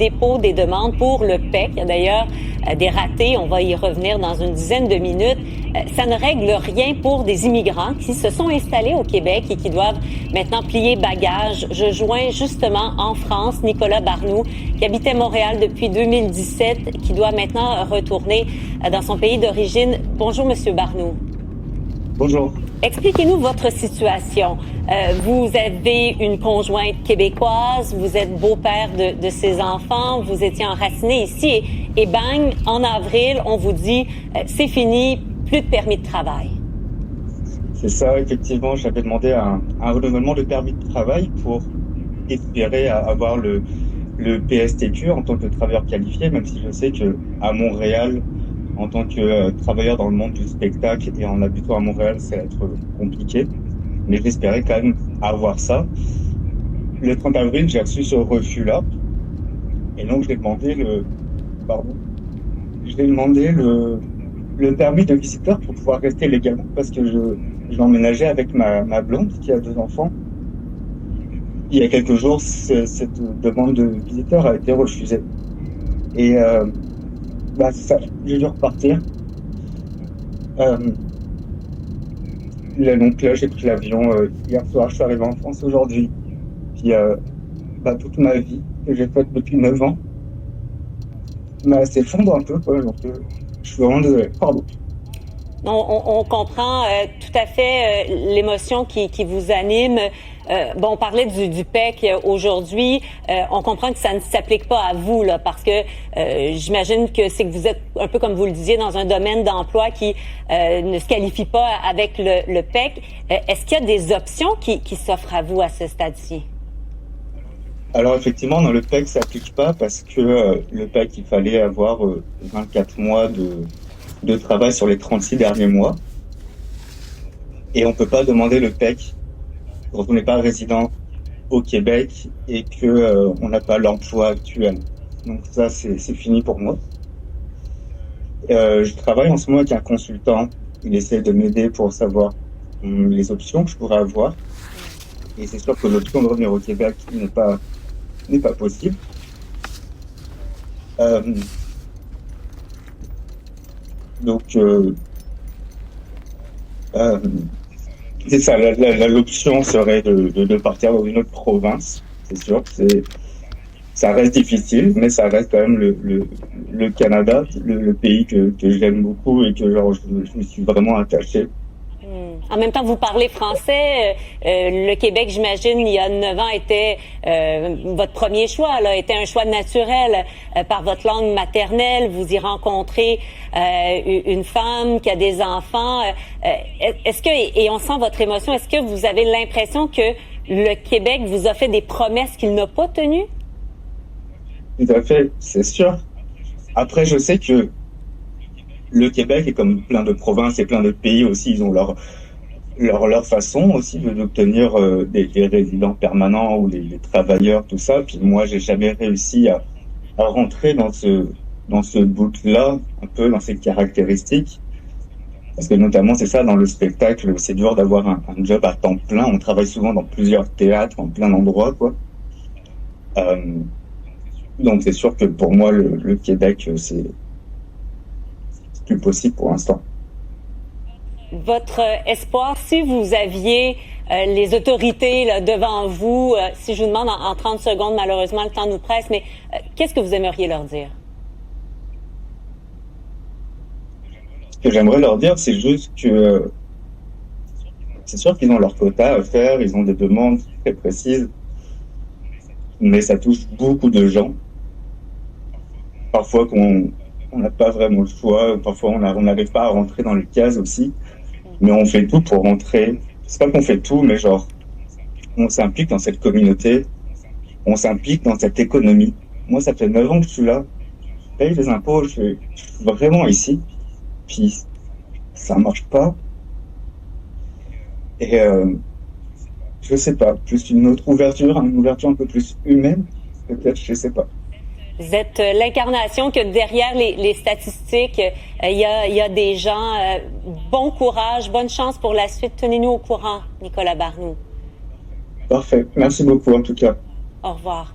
Dépôt des demandes pour le PEC. Il y a d'ailleurs des ratés. On va y revenir dans une dizaine de minutes. Ça ne règle rien pour des immigrants qui se sont installés au Québec et qui doivent maintenant plier bagages. Je joins justement en France Nicolas Barnoult, qui habitait Montréal depuis 2017, qui doit maintenant retourner dans son pays d'origine. Bonjour, Monsieur Barnoult. Bonjour. Expliquez-nous votre situation. Vous avez une conjointe québécoise, vous êtes beau-père de ses enfants, vous étiez enraciné ici et bang, en avril, on vous dit c'est fini, plus de permis de travail. C'est ça, effectivement, j'avais demandé un renouvellement de permis de travail pour espérer avoir le PSTQ en tant que travailleur qualifié, même si je sais que à Montréal, en tant que travailleur dans le monde du spectacle et en habitant à Montréal, ça va être compliqué. Mais j'espérais quand même avoir ça. Le 30 avril, j'ai reçu ce refus-là. Et donc, j'ai demandé le permis de visiteur pour pouvoir rester légalement parce que j'ai emménagé avec ma blonde qui a 2 enfants. Il y a quelques jours, cette demande de visiteur a été refusée. Et c'est ça, j'ai dû repartir. Donc là, j'ai pris l'avion hier soir, je suis arrivé en France aujourd'hui. Puis toute ma vie que j'ai faite depuis 9 ans s'effondre un peu, quoi. Donc, je suis vraiment désolé. Pardon. On comprend tout à fait l'émotion qui vous anime. On parlait du PEC aujourd'hui. On comprend que ça ne s'applique pas à vous, là, parce que j'imagine que c'est que vous êtes un peu comme vous le disiez dans un domaine d'emploi qui ne se qualifie pas avec le PEC. Est-ce qu'il y a des options qui s'offrent à vous à ce stade-ci? Alors effectivement, dans le PEC, ça s'applique pas parce que le PEC, il fallait avoir 24 mois de travail sur les 36 derniers mois. Et on peut pas demander le PEC quand on n'est pas résident au Québec et que on n'a pas l'emploi actuel. Donc ça, c'est fini pour moi. Je travaille en ce moment avec un consultant. Il essaie de m'aider pour savoir les options que je pourrais avoir. Et c'est sûr que l'option de revenir au Québec n'est pas possible. C'est ça, l'option serait de partir dans une autre province, c'est sûr. Ça reste difficile, mais ça reste quand même le Canada, le pays que j'aime beaucoup et que je me suis vraiment attaché. En même temps, vous parlez français. Le Québec, j'imagine, il y a 9 ans, était votre premier choix, là, était un choix naturel par votre langue maternelle. Vous y rencontrez une femme qui a des enfants. Est-ce que, et on sent votre émotion, est-ce que vous avez l'impression que le Québec vous a fait des promesses qu'il n'a pas tenues? Tout à fait, c'est sûr. Après, je sais que le Québec est comme plein de provinces et plein de pays aussi, ils ont leur façon aussi d'obtenir des résidents permanents ou les travailleurs, tout ça. Puis moi, j'ai jamais réussi à rentrer dans ce bout-là, un peu dans ces caractéristiques. Parce que notamment, c'est ça, dans le spectacle, c'est dur d'avoir un job à temps plein. On travaille souvent dans plusieurs théâtres, en plein d'endroits, quoi. Donc c'est sûr que pour moi, le Québec, c'est plus possible pour l'instant. Votre espoir, si vous aviez les autorités là, devant vous, si je vous demande en 30 secondes, malheureusement, le temps nous presse, mais qu'est-ce que vous aimeriez leur dire? Ce que j'aimerais leur dire, c'est juste que c'est sûr qu'ils ont leur quota à faire, ils ont des demandes très précises, mais ça touche beaucoup de gens. Parfois qu'on n'a pas vraiment le choix, parfois on n'arrive pas à rentrer dans les cases aussi, mais on fait tout pour rentrer. C'est pas qu'on fait tout, mais genre, on s'implique dans cette communauté, on s'implique dans cette économie. Moi, ça fait 9 ans que je suis là, je paye les impôts, je suis vraiment ici, puis ça marche pas. Et je sais pas, plus une autre ouverture, une ouverture un peu plus humaine, peut-être, je sais pas. Vous êtes l'incarnation que derrière les statistiques, il y a des gens. Bon courage, bonne chance pour la suite. Tenez-nous au courant, Nicolas Barnoult. Parfait. Merci beaucoup en tout cas. Au revoir.